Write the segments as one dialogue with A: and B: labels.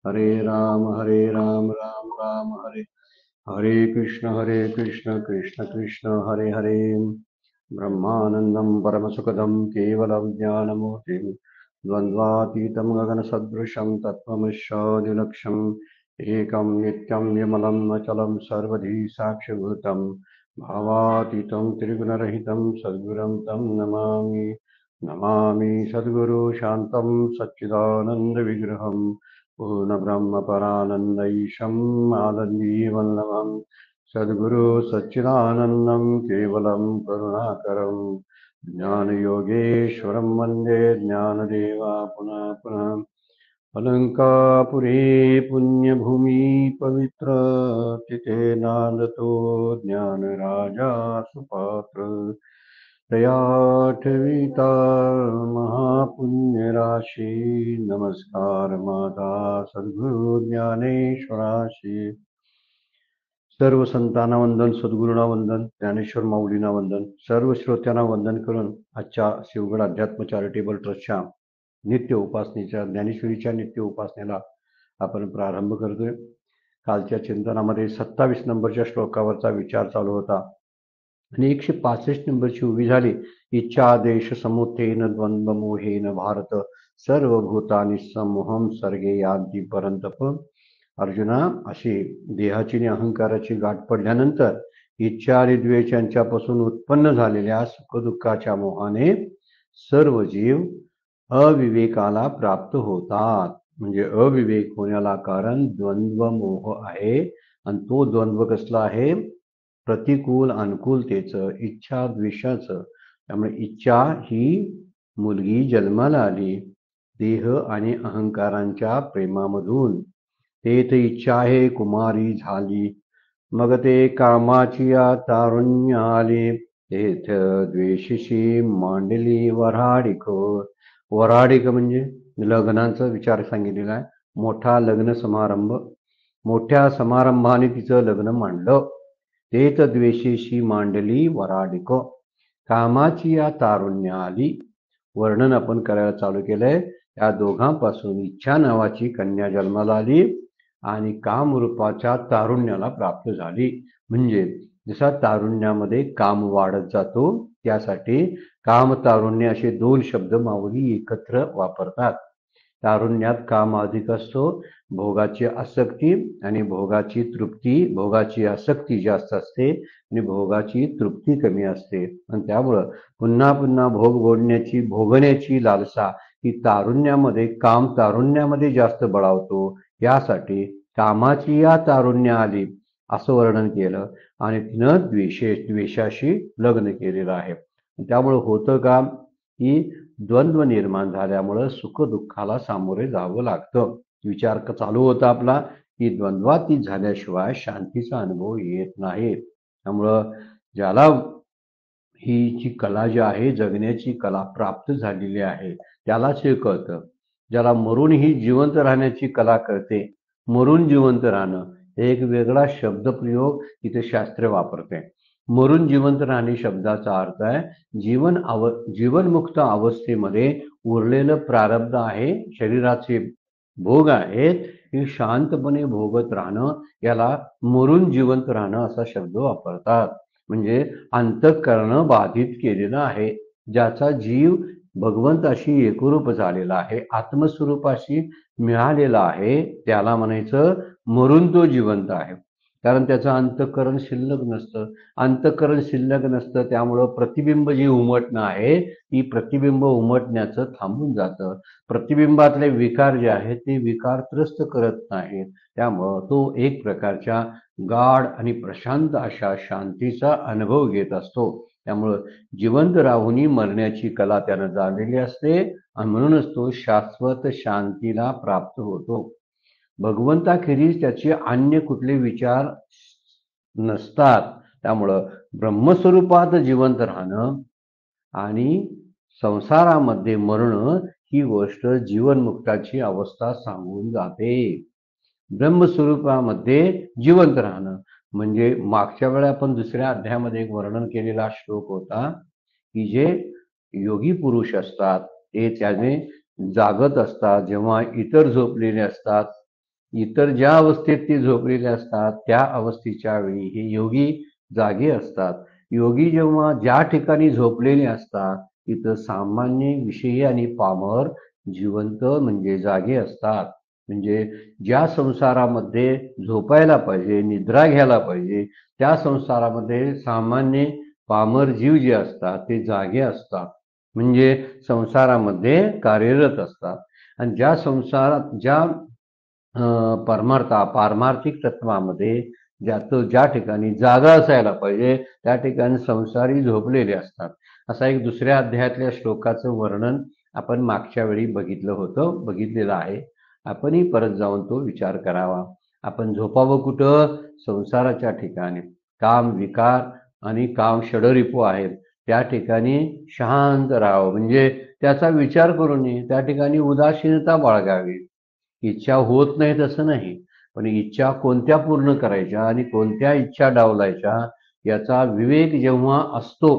A: हरे राम राम राम हरे हरे कृष्ण कृष्ण कृष्ण हरे हरे। ब्रह्मानन्दं परमसुखदं केवलविज्ञानमूर्तिं द्वन्द्वातीतं गगनसदृशं तत्त्वमस्यादिलक्ष्यम् एकं नित्यं विमलं अचलं सर्वधी साक्षिभूतं भावातीतं त्रिगुणरहितं सद्गुरुं तं नमामि। नमामि सद्गुरु शान्तं सच्चिदानन्दविग्रहं पूर्णब्रह्मपरानन्दैशम् आनन्दीवल्लभम् सद्गुरु सच्चिदानन्दं केवलं करुणाकरं ज्ञानयोगेश्वरं वन्दे ज्ञानदेवा पुनः पुनः। अलङ्कापुरे पुण्यभूमि पवित्र तिथे नांदतो ज्ञानराजा सुपात्र तयाठविता महापुण्यराशी नमस्कार माता सद्गुरु ज्ञानेश्वराशी। सर्व संतांना वंदन, सद्गुरूंना वंदन, ज्ञानेश्वर माऊलींना वंदन, सर्व श्रोत्यांना वंदन करून आजच्या शिवगड अध्यात्म चॅरिटेबल ट्रस्टच्या नित्य उपासनेच्या ज्ञानेश्वरीच्या नित्य उपासनेला आपण प्रारंभ करतोय। कालच्या चिंतनामध्ये 27 नंबरच्या श्लोकावरचा विचार चालू होता आणि 165 नंबरची उभी झाली। इच्छा देश समुत्थेन द्वंद्व मोहेन भारत सर्वभूतानि समूहम सर्गे यान्ति परंतप। अर्जुना, अशी देहाची आणि अहंकाराची गाठ पडल्यानंतर इच्छा आणि द्वेष यांच्यापासून उत्पन्न झालेल्या सुखदुःखाच्या मोहाने सर्व जीव अविवेकाला प्राप्त होतात। म्हणजे अविवेक होण्याला कारण द्वंद्व मोह आहे आणि तो द्वंद्व कसला आहे? प्रतिकूल अनुकूलतेचं, इच्छा द्वेषाचं। त्यामुळे इच्छा ही मुलगी जन्माला आली देह आणि अहंकारांच्या प्रेमामधून। तेथ इच्छा आहे कुमारी झाली, मग ते कामाची तारुण्य आले। तेथ द्वेषशी मांडली वऱ्हाडिक। वऱ्हाडिक म्हणजे लग्नाचा विचार सांगितलेला आहे। मोठा लग्न समारंभ, मोठ्या समारंभाने तिचं लग्न मांडलं। तेथ द्वेषेशी मांडली वऱ्हाडिक, कामाची तारुण्य आली। वर्णन आपण करायला चालू केलंय। या दोघांपासून इच्छा नावाची कन्या जन्माला आली आणि कामरूपाच्या तारुण्याला प्राप्त झाली। म्हणजे जसा तारुण्यामध्ये काम वाढत जातो त्यासाठी काम तारुण्य असे दोन शब्द माऊली एकत्र वापरतात। तारुण्यात काम अधिक असतो, भोगाची आसक्ती आणि भोगाची तृप्ती, भोगाची आसक्ती जास्त असते आणि भोगाची तृप्ती कमी असते आणि त्यामुळं पुन्हा पुन्हा भोगण्याची लालसा ही तारुण्यामध्ये काम तारुण्यामध्ये जास्त बळावतो। यासाठी कामाची तारुण्य आली असं वर्णन केलं आणि तिनं द्वेषाशी लग्न केलेलं आहे। त्यामुळे होतं का की द्वंद्व निर्माण झाल्यामुळं सुख दुःखाला सामोरे जावं लागतं। विचार चालू होता आपला की द्वंद्वातीत झाल्याशिवाय शांतीचा अनुभव येत नाही। त्यामुळं ज्याला ही जी कला जी आहे, जगण्याची कला प्राप्त झालेली आहे, त्यालाच हे कळतं। ज्याला मरूनही जिवंत राहण्याची कला कळते, मरून जिवंत राहणं हे एक वेगळा शब्दप्रयोग इथे शास्त्र वापरते। मरून जिवंत राहणे शब्दाचा अर्थ आहे जीवनमुक्त अवस्थेमध्ये उरलेलं प्रारब्ध आहे, शरीराचे भोग आहेत, हे शांतपणे भोगत राहणं, याला मरून जिवंत राहणं असा शब्द वापरतात। म्हणजे अंतःकरण बाधित केलेलं आहे, ज्याचा जीव भगवंताशी एकरूप झालेला आहे, आत्मस्वरूपाशी मिळालेला आहे, त्याला म्हणायचं मरून तो जिवंत आहे। कारण त्याचं अंतःकरण शिल्लक नसतं। अंतःकरण शिल्लक नसतं त्यामुळं प्रतिबिंब जे उमटणं आहे, ती प्रतिबिंब उमटण्याचं थांबून जातं। प्रतिबिंबातले विकार जे आहेत ते विकार त्रस्त करत नाहीत। त्यामुळं तो एक प्रकारच्या गाढ आणि प्रशांत अशा शांतीचा अनुभव घेत असतो। त्यामुळं जिवंत राहूनही मरण्याची कला त्यानं जाणलेली असते आणि म्हणूनच तो शाश्वत शांतीला प्राप्त होतो। भगवंताखेरीज त्याचे अन्य कुठले विचार नसतात। त्यामुळं ब्रह्मस्वरूपात जिवंत राहणं आणि संसारामध्ये मरणं ही गोष्ट जीवनमुक्ताची अवस्था सांगून जाते। ब्रह्मस्वरूपामध्ये जिवंत राहणं म्हणजे मागच्या वेळा आपण दुसऱ्या अध्यायामध्ये एक वर्णन केलेला श्लोक होता की जे योगी पुरुष असतात ते त्याने जागत असतात, जेव्हा इतर झोपलेले असतात इतर ज्या अवस्थेत ते झोपलेले असतात त्या अवस्थेच्या वेळी हे योगी जागे असतात. योगी जेव्हा ज्या ठिकाणी झोपलेले असतात तिथं सामान्य, विषयी आणि पामर जिवंत म्हणजे जागे असतात. म्हणजे ज्या संसारामध्ये झोपायला पाहिजे, निद्रा घ्यायला पाहिजे, त्या संसारामध्ये सामान्य, पामर जीव जे असतात ते जागे असतात. म्हणजे संसारामध्ये कार्यरत असतात. आणि ज्या संसारात ज्या पारमार्थिक तत्वामध्ये ज्या ठिकाणी जागा असायला पाहिजे त्या ठिकाणी संसारी झोपलेले असतात. असा एक दुसऱ्या अध्यायातल्या श्लोकाचं वर्णन आपण मागच्या वेळी बघितलेलं आहे. आपणही परत जाऊन तो विचार करावा. आपण झोपावं कुठं? संसाराच्या ठिकाणी. काम विकार आणि काम षडरिपू आहेत त्या ठिकाणी शांत राहावं, म्हणजे त्याचा विचार करू नये. त्या ठिकाणी उदासीनता बाळगावी. इच्छा होत नाही तसं नाही, पण इच्छा कोणत्या पूर्ण करायच्या आणि कोणत्या इच्छा डावलायच्या याचा विवेक जेव्हा असतो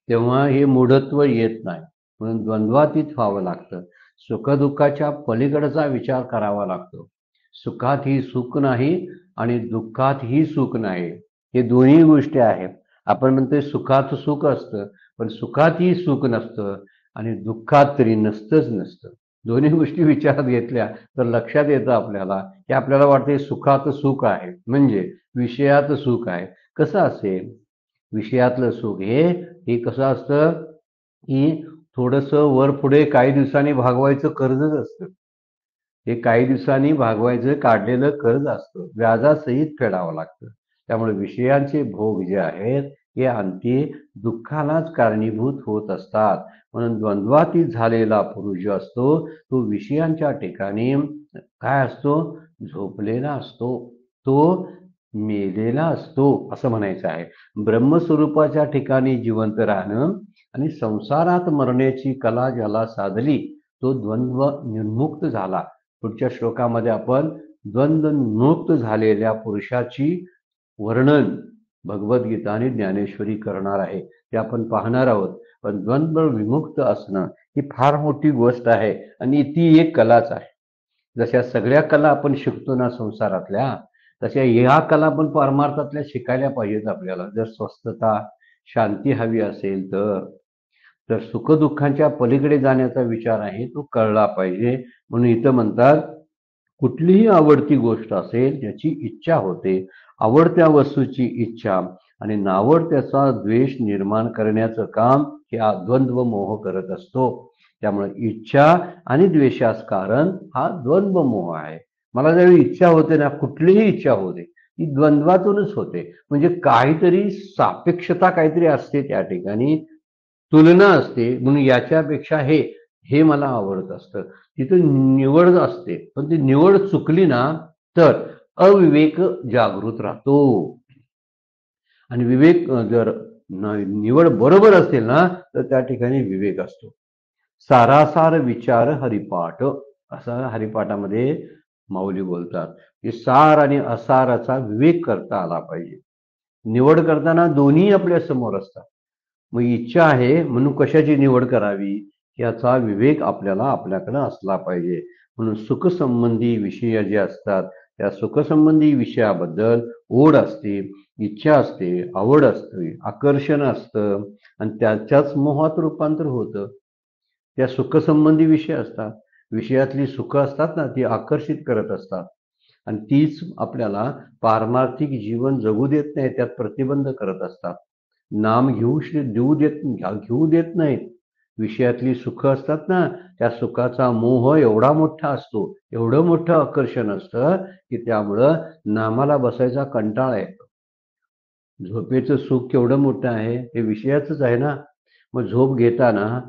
A: तेव्हा हे मूढत्व येत नाही. म्हणून द्वंद्वातीत व्हावं लागतं. सुखदुःखाच्या पलीकडचा विचार करावा लागतो. सुखात ही सुख नाही आणि दुःखात ही सुख नाही. हे दोन्ही गोष्टी आहेत. आपण म्हणतोय सुखात सुख असतं, पण सुखातही सुख नसतं आणि दुःखात तरी नसतं. दोन्ही गोष्टी विचारात घेतल्या तर लक्षात येतं आपल्याला की आपल्याला वाटते सुखात सुख आहे, म्हणजे विषयात सुख आहे. कसं असेल? विषयातलं सुख हे कसं असतं की थोडंसं वर पुढे काही दिवसांनी भागवायचं कर्जच असतं. हे काही दिवसांनी भागवायचं काढलेलं कर्ज असतं, व्याजासहित फेडावं लागतं. त्यामुळे विषयांचे भोग जे आहेत हे अंती दुःखालाच कारणीभूत होत असतात. म्हणून द्वंद्वातीत झालेला पुरुष जो असतो तो विषयांच्या ठिकाणी काय असतो? झोपलेला असतो, तो मेलेला असतो असं म्हणायचं आहे. ब्रह्मस्वरूपाच्या ठिकाणी जिवंत राहणं आणि संसारात मरण्याची कला ज्याला साधली तो द्वंद्व निर्मुक्त झाला. पुढच्या श्लोकामध्ये आपण द्वंद्वमुक्त झालेल्या पुरुषाची वर्णन भगवद्गीता आणि ज्ञानेश्वरी करणार आहे, ते आपण पाहणार आहोत. पण द्वंद्व विमुक्त असणं ही फार मोठी गोष्ट आहे आणि ती एक कलाच आहे. जशा सगळ्या कला आपण शिकतो ना संसारातल्या, तशा ह्या कला पण परमार्थातल्या शिकायला पाहिजेत आपल्याला. जर स्वस्थता, शांती हवी असेल तर सुखदुःखांच्या पलीकडे जाण्याचा विचार आहे तो कळला पाहिजे. म्हणून इथं म्हणतात कुठलीही आवडती गोष्ट असेल ज्याची इच्छा होते, आवडत्या वस्तूची इच्छा आणि नावडत्याचा द्वेष निर्माण करण्याचं काम हा द्वंद्व मोह करत असतो. त्यामुळे इच्छा आणि द्वेषास कारण हा द्वंद्व मोह आहे. मला ज्यावेळी इच्छा होते ना, कुठलीही इच्छा होते, ती द्वंद्वातूनच होते. म्हणजे काहीतरी सापेक्षता काहीतरी असते त्या ठिकाणी, तुलना असते. म्हणून याच्यापेक्षा हे हे मला आवडत असतं. तिथं निवड असते, पण ती निवड चुकली ना तर अविवेक जागृत राहतो. आणि विवेक जर निवड बरोबर असेल ना तर त्या ठिकाणी विवेक असतो. सारासार विचार हरिपाठ असं हरिपाठामध्ये माऊली बोलतात की सार आणि असाराचा विवेक करता आला पाहिजे. निवड करताना दोन्ही आपल्या समोर असतात. मग इच्छा आहे म्हणून कशाची निवड करावी याचा विवेक आपल्याकडे असला पाहिजे. म्हणून सुखसंबंधी विषय जे असतात त्या सुखसंबंधी विषयाबद्दल ओढ असते, इच्छा असते, आवड असते, आकर्षण असतं आणि त्याच्याच मोहात रूपांतर होतं. त्या सुखसंबंधी विषय असतात, विषयातली सुख असतात ना ती आकर्षित करत असतात आणि तीच आपल्याला पारमार्थिक जीवन जगू देत नाही, त्यात प्रतिबंध करत असतात. नाम घेऊ देत नाहीत. विषयातली सुख असतात ना त्या सुखाचा मोह एवढा मोठा असतो, एवढं मोठं आकर्षण असतं की त्यामुळं नामाला बसायचा कंटाळा येतो. झोपेचं सुख केवढं मोठं आहे, हे विषयाचंच आहे ना. मग झोप घेताना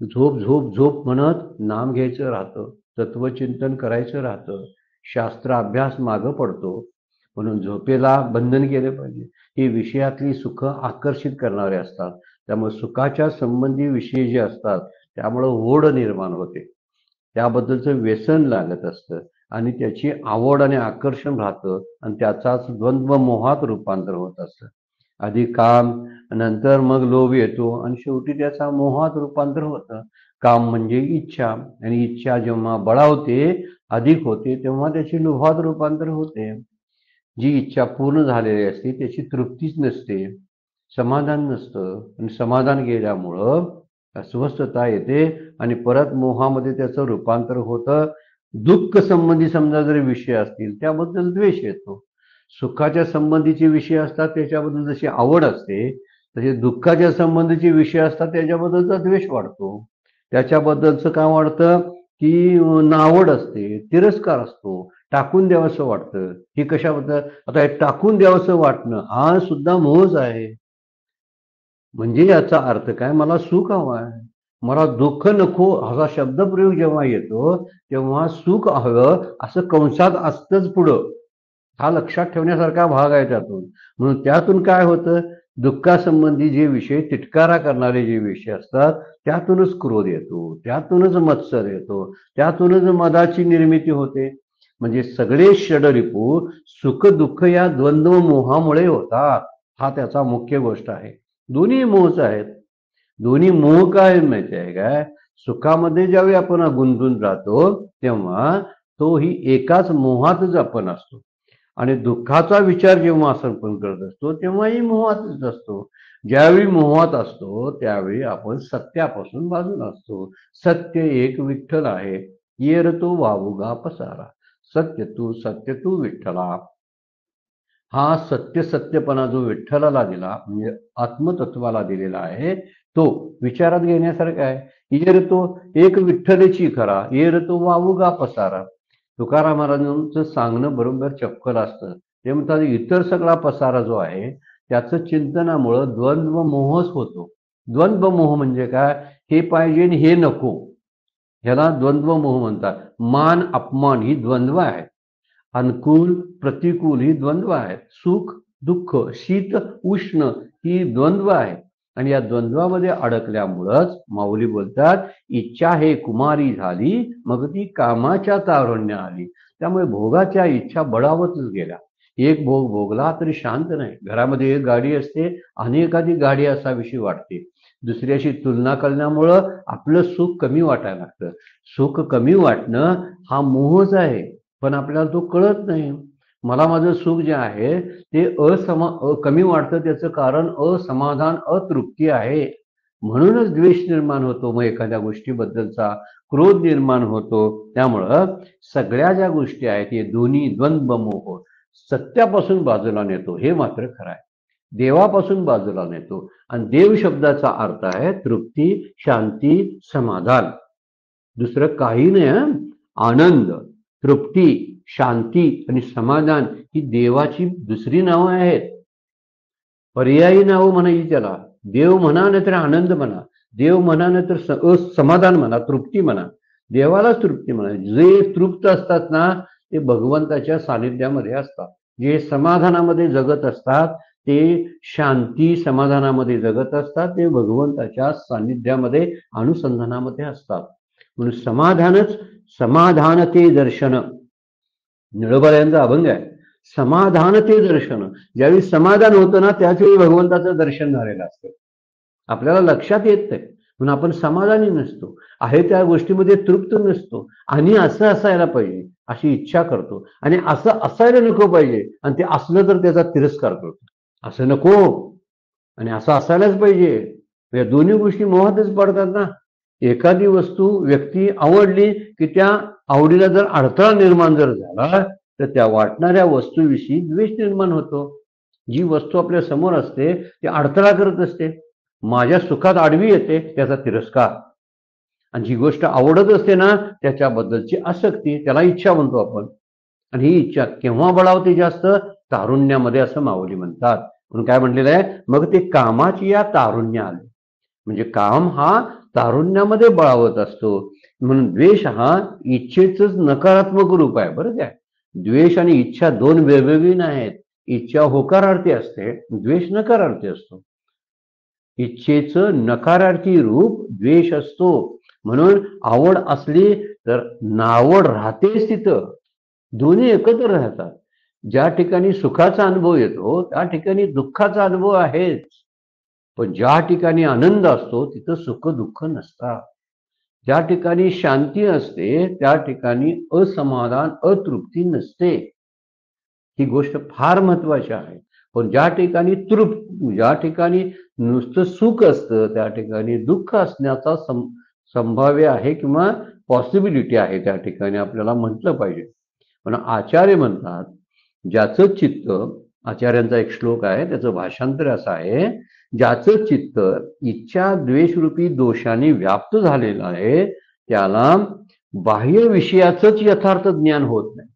A: झोप झोप झोप म्हणत नाम घ्यायचं राहतं, तत्वचिंतन करायचं राहतं, शास्त्र अभ्यास मागं पडतो. म्हणून झोपेला बंधन केले पाहिजे. ही विषयातली सुख आकर्षित करणारे असतात. त्यामुळे सुखाच्या संबंधी विषय जे असतात त्यामुळं ओढ निर्माण होते, त्याबद्दलचं व्यसन लागत असतं आणि त्याची आवड आणि आकर्षण राहतं आणि त्याचाच द्वंद्व मोहात रूपांतर होत असतं. आधी काम, नंतर मग लोभ येतो आणि शेवटी त्याचा मोहात रूपांतर होतं. काम म्हणजे इच्छा, आणि इच्छा जेव्हा बळावते, अधिक होते, तेव्हा त्याची लोभात रूपांतर होते. जी इच्छा पूर्ण झालेली असते त्याची तृप्तीच नसते, समाधान नसतं, आणि समाधान गेल्यामुळं अस्वस्थता येते आणि परत मोहामध्ये त्याचं रूपांतर होतं. दुःख संबंधी समजा जरी विषय असतील त्याबद्दल द्वेष येतो. सुखाच्या संबंधीचे विषय असतात त्याच्याबद्दल जशी आवड असते, तसे दुःखाच्या संबंधीचे विषय असतात त्याच्याबद्दलचा द्वेष वाढतो. त्याच्याबद्दलचं काय वाढतं की नावड असते, तिरस्कार असतो, टाकून द्यावंसं वाटतं. हे कशाबद्दल? आता हे टाकून द्यावंसं वाटणं हा सुद्धा मोहच आहे. म्हणजे याचा अर्थ काय, मला सुख हवं आहे, मला दुःख नको असा शब्दप्रयोग जेव्हा येतो तेव्हा सुख हवं असं कंसात असतंच पुढं. हा लक्षात ठेवण्यासारखा भाग आहे त्यातून. म्हणून त्यातून काय होतं, दुःखासंबंधी जे विषय तिटकारा करणारे जे विषय असतात त्यातूनच क्रोध येतो, त्यातूनच मत्सर येतो, त्यातूनच मदाची निर्मिती होते. म्हणजे सगळे षडरिपू सुख दुःख या द्वंद्व मोहामुळे होतात. हा त्याचा मुख्य गोष्ट आहे. दोन्ही मोहच आहेत. दोन्ही मोह काय माहिती आहे काय, सुखामध्ये ज्यावेळी आपण गुंतून राहतो तेव्हा तोही एकाच मोहातच आपण असतो, आणि दुःखाचा विचार जेव्हा आपण करत असतो तेव्हाही मोहातच असतो. ज्यावेळी मोहात असतो त्यावेळी आपण सत्यापासून बाजूला असतो. सत्य एक विठ्ठल आहे, येर तो वावुगा पसारा. सत्य तू विठ्ठला. हा सत्यपणा जो विठ्ठलाला दिला म्हणजे आत्मतत्वाला दिलेला आहे तो विचारात घेण्यासारखा आहे. येर तो एक विठ्ठलेची खरा, येर तो वावुगा पसारा. तुकाराम महाराजांचं सांगणं बरोबर चपकल असतं. ते म्हणतात इतर सगळा पसारा जो आहे त्याचं चिंतनामुळं द्वंद्व मोहच होतो. द्वंद्व मोह म्हणजे काय, हे पाहिजे आणि हे नको, ह्याला द्वंद्व मोह म्हणतात. मान अपमान ही द्वंद्व आहे. अनुकूल प्रतिकूल ही द्वंद्व आहेत. सुख दुःख शीत उष्ण ही द्वंद्व आहे. आणि या द्वंद्वामध्ये अडकल्यामुळंच माऊली बोलतात, इच्छा हे कुमारी झाली मग ती कामाच्या तारुण्य आली. त्यामुळे भोगाच्या इच्छा बळावतच गेल्या. एक भोग भोगला तरी शांत नाही. घरामध्ये एक गाडी असते, अनेकाधी गाडी असाविषयी वाटते. दुसऱ्याशी तुलना करण्यामुळं आपलं सुख कमी वाटायला लागतं. सुख कमी वाटणं हा मोहच आहे, पण आपल्याला तो कळत नाही. मला माझं सुख जे आहे ते कमी वाटतं, त्याचं कारण असमाधान अतृप्ती आहे. म्हणूनच द्वेष निर्माण होतो, मग एखाद्या गोष्टीबद्दलचा क्रोध निर्माण होतो. त्यामुळं सगळ्या ज्या गोष्टी आहेत हे दोन्ही द्वंद्व मोह सत्यापासून बाजूला नेतो, हे मात्र खरं आहे. देवापासून बाजूला नेतो, आणि देव शब्दाचा अर्थ आहे तृप्ती, शांती, समाधान. दुसरं काही नाही. आनंद, तृप्ती, शांती आणि समाधान ही देवाची दुसरी नावं आहेत. पर्यायी नावं म्हणायची त्याला. देव म्हणा नाही तर आनंद म्हणा, देव म्हणा नाही तर समाधान म्हणा, तृप्ती म्हणा. देवालाच तृप्ती म्हणा. जे तृप्त असतात ना ते भगवंताच्या सानिध्यामध्ये असतात. जे समाधानामध्ये जगत असतात ते शांती समाधानामध्ये जगत असतात, ते भगवंताच्या सानिध्यामध्ये अनुसंधानामध्ये असतात. म्हणून समाधानते दर्शन, निळोबा यांचा अभंग आहे. समाधानते दर्शन, ज्यावेळी समाधान होतं ना त्याचवेळी भगवंताचं दर्शन झालेलं असतं. आपल्याला लक्षात येत नाही म्हणून आपण समाधानी नसतो, आहे त्या गोष्टीमध्ये तृप्त नसतो, आणि असं असायला पाहिजे अशी इच्छा करतो, आणि असं असायला नको पाहिजे आणि ते असलं तर त्याचा तिरस्कार करतो. असं नको आणि असं असायलाच पाहिजे. या दोन्ही गोष्टी मोहातच पडतात ना. एखादी वस्तू व्यक्ती आवडली की त्या आवडीला जर अडथळा निर्माण जर झाला तर त्या वाटणाऱ्या वस्तूविषयी द्वेष निर्माण होतो. जी वस्तू आपल्या समोर असते ती अडथळा करत असते, माझ्या सुखात आडवी येते, त्याचा तिरस्कार. आणि जी गोष्ट आवडत असते ना त्याच्याबद्दलची आसक्ती, त्याला इच्छा म्हणतो आपण. आणि ही इच्छा केव्हा बळावते जास्त, तारुण्यामध्ये, असं माऊली म्हणतात. म्हणून काय म्हटलेलं आहे, मग ते कामाची या तारुण्य आले. म्हणजे काम हा तारुण्यामध्ये बळावत असतो. म्हणून द्वेष हा इच्छेच नकारात्मक रूप आहे. बरं काय, द्वेष आणि इच्छा दोन वेगवेगळी नाहीत. इच्छा होकारार्थी असते, द्वेष नकारार्थी असतो. इच्छेचं नकारार्थी रूप द्वेष असतो. म्हणून आवड असली तर नावड राहतेच तिथं, दोन्ही एकत्र राहतात. ज्या ठिकाणी सुखाचा अनुभव येतो त्या ठिकाणी दुःखाचा अनुभव आहेच, पण ज्या ठिकाणी आनंद असतो तिथं सुख दुःख नसतात. ज्या ठिकाणी शांती असते त्या ठिकाणी असमाधान, अतृप्ती नसते. ही गोष्ट फार महत्वाची आहे. पण ज्या ठिकाणी नुसतं सुख असतं त्या ठिकाणी दुःख असण्याचा संभाव्य आहे किंवा पॉसिबिलिटी आहे, त्या ठिकाणी आपल्याला म्हटलं पाहिजे. पण आचार्य म्हणतात ज्याचं चित्त, आचार्यांचा एक श्लोक आहे त्याचं भाषांतर असं आहे, ज्याचं चित्त इच्छा द्वेषरूपी दोषाने व्याप्त झालेलं आहे त्याला बाह्य विषयाचंच यथार्थ ज्ञान होत नाही.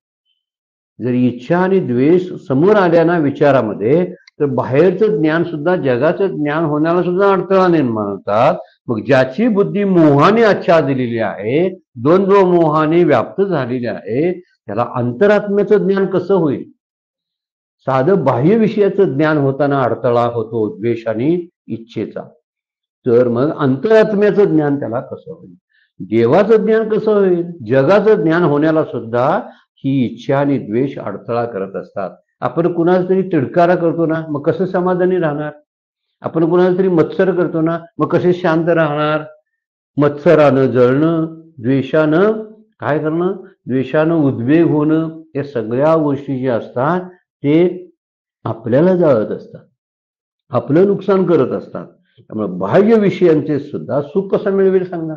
A: जर इच्छा आणि द्वेष समोर आल्या ना विचारामध्ये, तर बाहेरचं ज्ञान सुद्धा, जगाचं ज्ञान होण्याला सुद्धा अडथळा निर्माण होतात. मग ज्याची बुद्धी मोहाने आच्छादलेली आहे, द्वंद्व मोहाने व्याप्त झालेली आहे, त्याला अंतरात्म्याचं ज्ञान कसं होईल? साधं बाह्य विषयाचं ज्ञान होताना अडथळा होतो द्वेष आणि इच्छेचा, तर मग अंतरात्म्याचं ज्ञान त्याला कसं होईल? देवाचं ज्ञान कसं होईल? जगाचं ज्ञान होण्याला सुद्धा ही इच्छा आणि द्वेष अडथळा करत असतात. आपण कुणाला तरी तिडकारा करतो ना, मग कसं समाधानी राहणार? आपण कुणाला तरी मत्सर करतो ना, मग कसे शांत राहणार? मत्सरानं जळणं, द्वेषानं काय करणं, द्वेषानं उद्वेग होणं, या सगळ्या गोष्टी ज्या असतात ते आपल्याला जाळत असतात, आपलं नुकसान करत असतात. त्यामुळे बाह्य विषयांचे सुद्धा सुख कसं मिळवेल सांगा?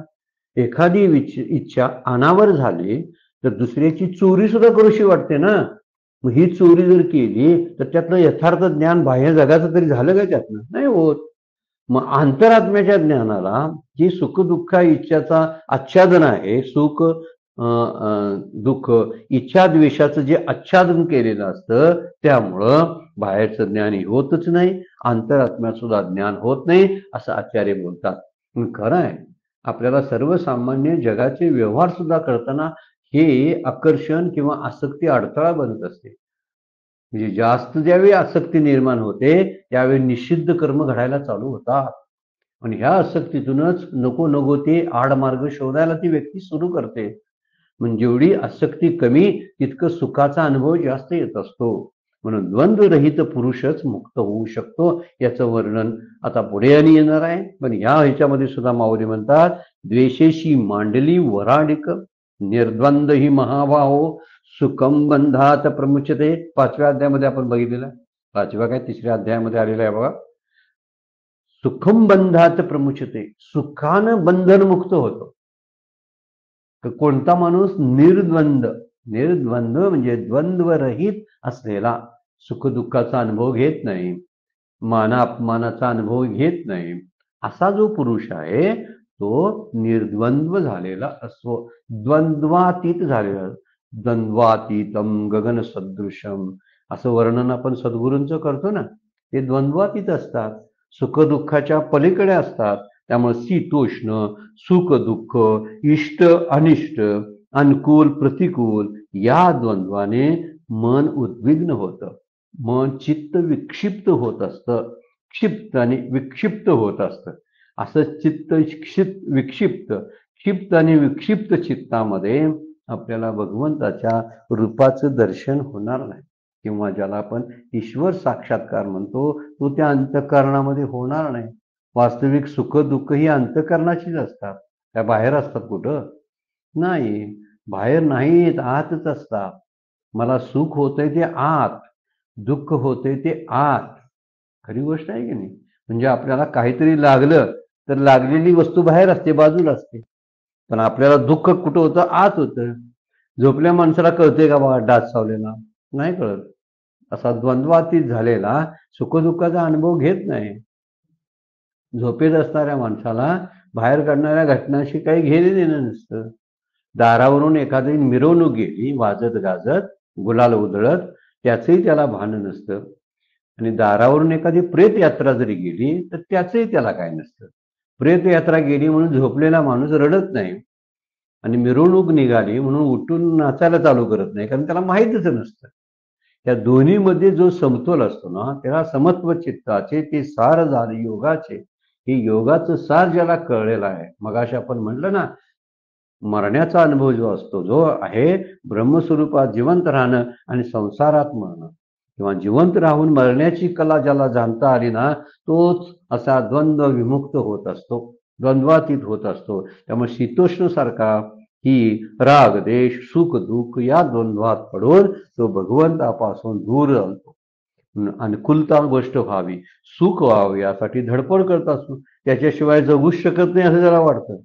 A: एखादी इच्छा अनावर झाली तर दुसऱ्याची चोरी सुद्धा करूशी वाटते ना. मग ही चोरी जर केली तर त्यातलं यथार्थ ज्ञान बाह्य जगाचं तरी झालं काय? त्यातनं नाही होत. मग अंतरात्म्याच्या ज्ञानाला जी सुख दुःख इच्छाचा आच्छादन आहे, सुख दुःख इच्छा द्वेषाचं जे आच्छादन केलेलं असतं, त्यामुळं बाहेरचं ज्ञान होतच नाही, अंतरात्म्यात सुद्धा ज्ञान होत नाही, असं आचार्य बोलतात. खरं आहे, आपल्याला सर्वसामान्य जगाचे व्यवहार सुद्धा करताना हे आकर्षण किंवा आसक्ती अडथळा बनत असते. म्हणजे जास्त ज्यावेळी आसक्ती निर्माण होते त्यावेळी निषिद्ध कर्म घडायला चालू होतात आणि ह्या आसक्तीतूनच नको नको ते आडमार्ग शोधायला ती व्यक्ती सुरू करते. म्हणजे जेवढी आसक्ती कमी तितकं सुखाचा अनुभव जास्त येत असतो. म्हणून द्वंद्वरहित पुरुषच मुक्त होऊ शकतो, याचं वर्णन आता पुढे आणि येणार आहे. पण ह्याच्यामध्ये सुद्धा माऊली म्हणतात, द्वेषेशी मांडली वराडिक निर्द्वंद ही महाबाहो सुखम बंधात प्रमुचते. 5व्या अध्यायामध्ये आपण बघितलेलं, 5व्या काय 3ऱ्या अध्यायामध्ये आलेलं आहे बघा, सुखम बंधात प्रमुचते, सुखानं बंधनमुक्त होतो. कोणता माणूस? निर्द्वंद. निर्द्वंद म्हणजे द्वंद्वरहित असलेला, सुखदुःखाचा अनुभव घेत नाही, माना अपमानाचा अनुभव घेत नाही, असा जो पुरुष आहे तो निर्द्वंद्व झालेला असतो, द्वंद्वातीत झालेला. द्वंद्वातीतम गगन सदृशम असं वर्णन आपण सद्गुरूंचं करतो ना, ते द्वंद्वातीत असतात, सुखदुःखाच्या पलीकडे असतात. त्यामुळे शीतोष्ण, सुख दुःख, इष्ट अनिष्ट, अनुकूल प्रतिकूल या द्वंद्वाने मन उद्विग्न होतं, मन चित्त विक्षिप्त होत असतं, क्षिप्त आणि विक्षिप्त होत असतं. असं चित्त विक्षिप्त, क्षिप्त आणि विक्षिप्त चित्तामध्ये आपल्याला भगवंताच्या रूपाचं दर्शन होणार नाही, किंवा ज्याला आपण ईश्वर साक्षात्कार म्हणतो तो त्या अंतःकरणामध्ये होणार नाही. वास्तविक सुख दुःख ही अंतःकरणाचीच असतात, त्या बाहेर असतात कुठं? नाही, बाहेर नाहीत, आतच असतात. मला सुख होतंय ते आत, दुःख होतंय ते आत. खरी गोष्ट आहे की नाही? म्हणजे आपल्याला काहीतरी लागलं तर लागलेली वस्तू बाहेर असते, बाजूला असते, पण आपल्याला दुःख कुठं होतं? आत होतं. झोपल्या माणसाला कळते का बाबा डास चावलेला? नाही कळत. असा द्वंद्वातीत झालेला सुखदुःखाचा अनुभव घेत नाही. झोपेत असणाऱ्या माणसाला बाहेर काढणाऱ्या घटनांशी काही घेणं देणं नसतं. दारावरून एखादी मिरवणूक गेली वाजत गाजत, गुलाल उधळत, त्याचंही त्याला भान नसतं. आणि दारावरून एखादी प्रेत यात्रा जरी गेली तर त्याचंही त्याला काय नसतं. प्रेत यात्रा गेली म्हणून झोपलेला माणूस रडत नाही, आणि मिरवणूक निघाली म्हणून उठून नाचायला चालू करत नाही, कारण त्याला माहीतच नसतं. या दोन्हीमध्ये जो समतोल असतो ना, त्याला समत्व चित्ताचे ते सार झाले योगाचे. हे योगाचं सार ज्याला कळलेलं आहे, मगाशी आपण म्हटलं ना, मरण्याचा अनुभव जो असतो, जो आहे ब्रह्मस्वरूपात जिवंत राहणं आणि संसारात मरणं, किंवा जिवंत राहून मरण्याची कला ज्याला जाणता आली ना, तोच असा द्वंद्व विमुक्त होत असतो. द्वंद्वातीत होत असतो. त्यामुळे शीतोष्ण सारखा ही राग देश सुख दुःख या द्वंद्वात पडून तो भगवंतापासून दूर राहतो. अनुकूलता गोष्ट व्हावी, सुख व्हावं यासाठी धडपड करत असतो. त्याच्याशिवाय जगूच शकत नाही असं त्याला वाटतं.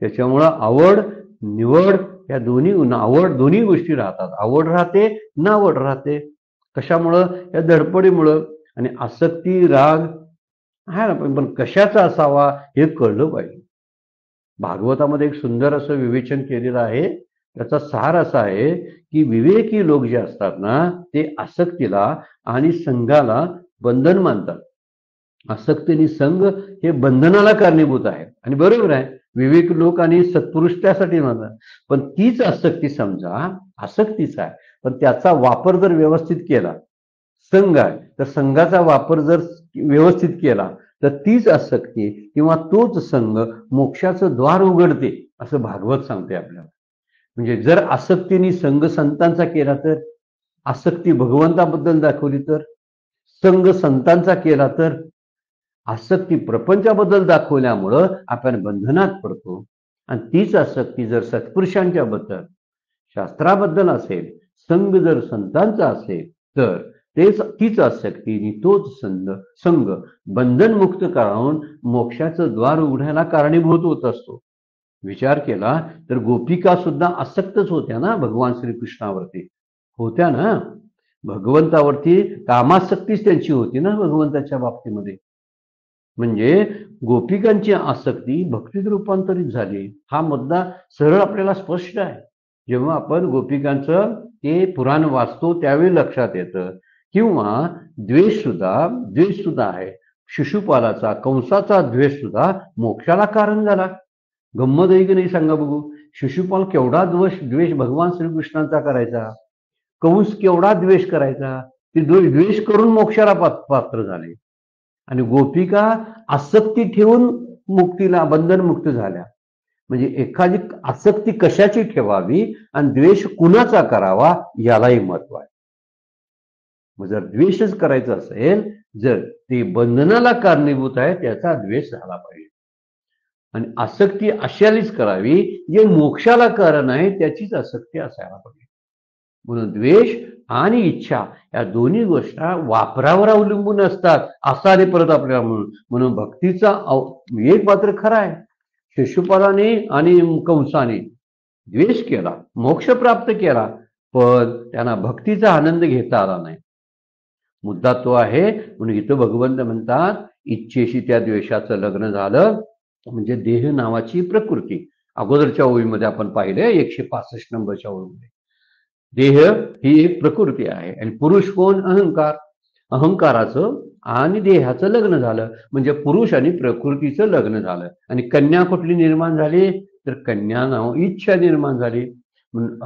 A: त्याच्यामुळं आवड निवड या दोन्ही गोष्टी राहतात. आवड राहते, नावड राहते. कशामुळं? या धडपडीमुळं. आणि आसक्ती राग आहे ना, पण कशाचा असावा हे कळलं पाहिजे. भागवतामध्ये एक सुंदर असं विवेचन केलेलं आहे. त्याचा सार असा आहे की विवेकी लोक जे असतात ना ते आसक्तीला आणि संघाला बंधन मानतात. आसक्ती आणि संघ हे बंधनाला कारणीभूत आहे. आणि बरोबर आहे, विवेक लोक आणि सत्पुरुष त्यासाठी म्हणतात. पण तीच आसक्ती समजा आसक्तीच आहे, पण त्याचा वापर जर व्यवस्थित केला, संघ आहे तर संघाचा वापर जर व्यवस्थित केला तर तीच आसक्ती किंवा तोच संघ मोक्षाचं द्वार उघडते असं भागवत सांगते आपल्याला. म्हणजे जर आसक्तीने संघ संतांचा केला तर, आसक्ती भगवंताबद्दल दाखवली तर, संघ संतांचा केला तर, आसक्ती प्रपंचाबद्दल दाखवल्यामुळं आपण बंधनात पडतो. आणि तीच आसक्ती जर सत्पुरुषांच्या बद्दल शास्त्राबद्दल असेल, संघ जर संतांचा असेल तर तीच आसक्ती आणि तोच संघ बंधनमुक्त करून मोक्षाचं द्वार उघडायला कारणीभूत होत असतो. विचार केला तर गोपिका सुद्धा आसक्तच होत्या ना भगवान श्रीकृष्णावरती, होत्या ना. भगवंतावरती कामासक्तीच त्यांची होती ना भगवंताच्या बाबतीमध्ये. म्हणजे गोपिकांची आसक्ती भक्तीत रूपांतरित झाली. हा मुद्दा सरळ आपल्याला स्पष्ट आहे. जेव्हा आपण गोपिकांचं ते पुराण वाचतो त्यावेळी लक्षात येतं. किंवा द्वेष सुद्धा आहे. शिशुपालाचा कंसाचा द्वेष सुद्धा मोक्षाला कारण झाला. गंमत आहे की नाही सांगा बघू. शिशुपाल केवढा द्वेष भगवान श्रीकृष्णांचा करायचा, कंस केवढा द्वेष करायचा, ते द्वेष करून मोक्षाला पात्र झाले. आणि गोपिका आसक्ती ठेवून मुक्तीला बंधनमुक्त झाल्या. म्हणजे एखादी आसक्ती कशाची ठेवावी आणि द्वेष कुणाचा करावा यालाही महत्व आहे. मग जर द्वेषच करायचा असेल, जर ते बंधनाला कारणीभूत आहे त्याचा द्वेष झाला पाहिजे. आणि आसक्ती अशालीच करावी जे मोक्षाला कारण आहे त्याचीच आसक्ती असायला पाहिजे. म्हणून द्वेष आणि इच्छा या दोन्ही गोष्टी वापरावर अवलंबून असतात असं आले परत आपल्याला. म्हणून भक्तीचा एक मात्र खरा आहे. शिशुपालाने आणि कंसाने द्वेष केला, मोक्ष प्राप्त केला, पण त्यांना भक्तीचा आनंद घेता आला नाही. मुद्दा तो आहे. म्हणून इथं भगवंत म्हणतात इच्छेशी त्या द्वेषाचं लग्न झालं म्हणजे देह नावाची प्रकृती. अगोदरच्या ओळीमध्ये आपण पाहिले 165 नंबरच्या ओळीमध्ये देह ही एक प्रकृती आहे. आणि पुरुष कोण? अहंकार. अहंकाराचं आणि देहाचं लग्न झालं म्हणजे पुरुष आणि प्रकृतीचं लग्न झालं. आणि कन्या कुठली निर्माण झाली? तर कन्या नाव इच्छा निर्माण झाली. म्हणून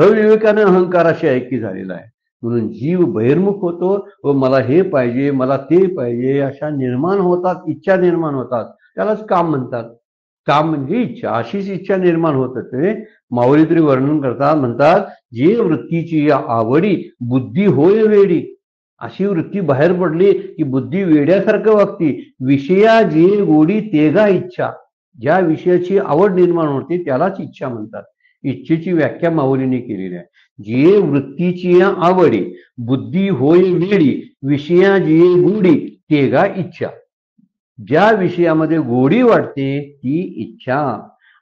A: अविवेकानं अहंकाराशी ऐकी झालेला आहे. म्हणून जीव बहिर्मुख होतो व मला हे पाहिजे, मला ते पाहिजे अशा निर्माण होतात, इच्छा निर्माण होतात. त्यालाच काम म्हणतात. काम म्हणजे इच्छा. अशीच इच्छा निर्माण होत असते. माऊली तरी वर्णन करतात, म्हणतात जे वृत्तीची या आवडी बुद्धी होय वेडी. अशी वृत्ती बाहेर पडली की बुद्धी वेड्यासारखं वागती. विषया जे गोडी तेगा इच्छा. ज्या विषयाची आवड निर्माण होते त्यालाच इच्छा म्हणतात. इच्छेची व्याख्या माऊलीने केलेली आहे. जे वृत्तीची या आवडी बुद्धी होय वेडी, विषया जे गोडी तेगा इच्छा. ज्या विषयामध्ये गोडी वाटते ती इच्छा.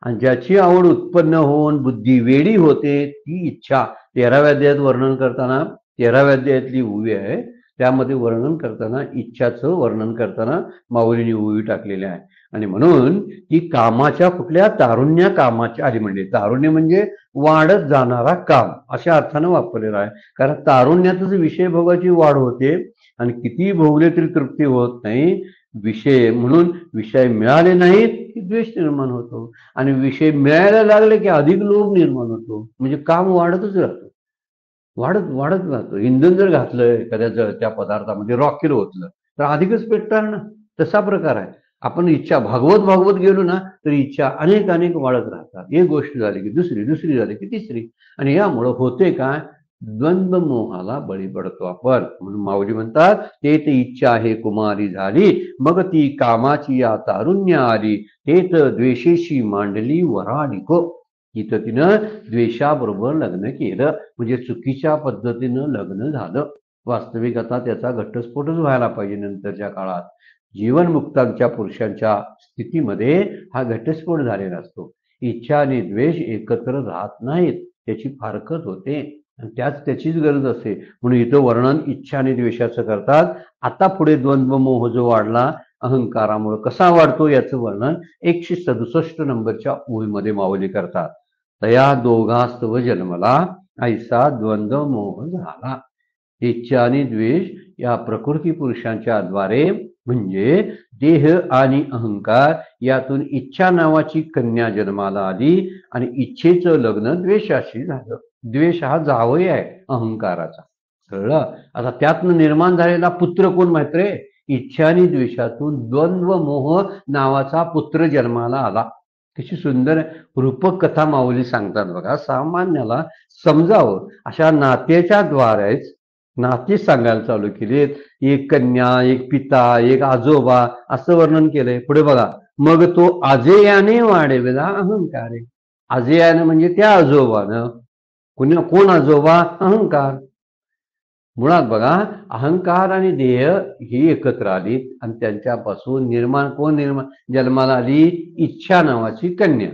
A: आणि ज्याची आवड उत्पन्न होऊन बुद्धी वेडी होते ती इच्छा. 13व्या अध्यायात वर्णन करताना 13व्या अध्यायातली उवी आहे त्यामध्ये वर्णन करताना इच्छाचं वर्णन करताना माऊलीने उवी टाकलेली आहे. आणि म्हणून ती कामाच्या कुठल्या तारुण्य कामाच्या आली. म्हणजे तारुण्य म्हणजे वाढत जाणारा काम अशा अर्थानं वापरलेला आहे. कारण तारुण्यातच विषय भोगाची वाढ होते आणि किती भोगले तरी तृप्ती होत नाही. विषय म्हणून विषय मिळाले नाहीत की द्वेष निर्माण होतो. आणि विषय मिळायला लागले की अधिक लोभ निर्माण होतो. म्हणजे काम वाढतच राहतं, वाढत राहतं. इंधन जर घातलं एखाद्या त्या पदार्थामध्ये रॉकेल होतलं तर अधिकच पेटणार ना. तसा प्रकार आहे. आपण इच्छा भागवत गेलो ना तर इच्छा अनेक वाढत राहतात. एक गोष्ट झाली की दुसरी झाली की तिसरी. आणि यामुळं होते काय द्वंद्व मोहाला बळी पडतो आपण. म्हणून माऊली म्हणतात, तेच इच्छा आहे कुमारी झाली, मग ती कामाची या तारुण्य आली, तेच द्वेषेशी मांडली वराडिको. इथं तिनं द्वेषाबरोबर लग्न केलं, म्हणजे चुकीच्या पद्धतीनं लग्न झालं. वास्तविक आता त्याचा घटस्फोटच व्हायला पाहिजे नंतरच्या काळात. जीवनमुक्तांच्या पुरुषांच्या स्थितीमध्ये हा घटस्फोट झालेला असतो. इच्छा आणि द्वेष एकत्र राहत नाहीत, त्याची फारकत होते आणि त्याचीच गरज असते. म्हणून इथं वर्णन इच्छा आणि द्वेषाचं करतात. आता पुढे द्वंद्व मोह जो वाढला अहंकारामुळे कसा वाढतो याचं वर्णन 167 नंबरच्या ओळीमध्ये माऊली करतात. तया दोघास्तव जन्मला ऐसा द्वंद्व मोह झाला. इच्छा आणि द्वेष या प्रकृती पुरुषांच्या द्वारे म्हणजे देह आणि अहंकार यातून इच्छा नावाची कन्या जन्माला आली आणि इच्छेचं लग्न द्वेषाशी झालं. द्वेष हा जावई आहे अहंकाराचा. कळलं? आता त्यातनं निर्माण झालेला पुत्र कोण माहित रे? इच्छा आणि द्वेषातून द्वंद्व मोह नावाचा पुत्र जन्माला आला. कशी सुंदर रूपक कथा माऊली सांगतात बघा. सामान्याला समजावं अशा नात्याच्या द्वारेच नाते सांगायला चालू केलेत. एक कन्या, एक पिता, एक आजोबा असं वर्णन केलंय. पुढे बघा, मग तो आजेयाने वाढविला अहंकार. आजेयाने म्हणजे त्या आजोबानं. कोण आजोबा? अहंकार. मुळात बघा, अहंकार आणि देह ही एकत्र आली आणि त्यांच्यापासून कोण निर्माण जन्माला आली? इच्छा नावाची कन्या.